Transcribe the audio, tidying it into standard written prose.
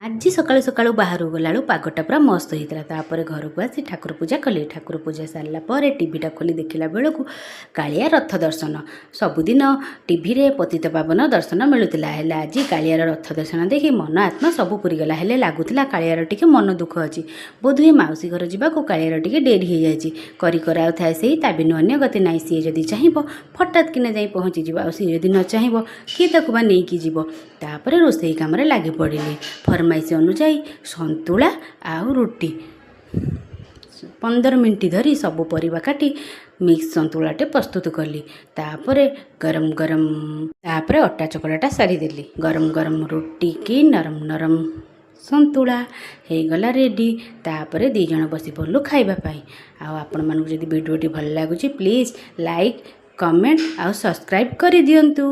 आज सकाळु सकाळु बाहर गला पागटा पूरा मस्त होता। तापर घर को आसी ठाकुर पूजा कली। ठाकुर पूजा सारापर टीवीटा खोली देखला बेलू कालिया रथ दर्शन। सबुदिन टीवी रे पतित पावन दर्शन मिलूला। आज कालियार रथ दर्शन देखी मन आत्मा सब पूरीगला। हेले लगुला कालियार टिके मन दुख अच्छी। बोधुए माउसी घर जावाक कालियार टिके डेरी हो जाए। करी कराउ थाए से ता बिनु अन्य गति नाई। सी जदि चाहिए फटात किना जाई पहुँची जाव। सी जदि न चाहिए किए ताकू बा नहीं कि जीव। तापर रोसई काम लगी पड़े। फरमाइश अनुजाई संतुला आउ रुटी 15 मिनट धरी सब परिबा काटी मिक्स संतुलाटे प्रस्तुत कली। तापर गरम गरम तापर अटा चकड़ाटा सारी देली। गरम गरम रुटी की नरम नरम संतुला हो गला रेडी। तापर 2 जण बसी पड़लु खाइबा। आपण मानू जदि वीडियोटी भल लगुच प्लीज लाइक कमेंट आउ सब्सक्राइब कर दियंतु।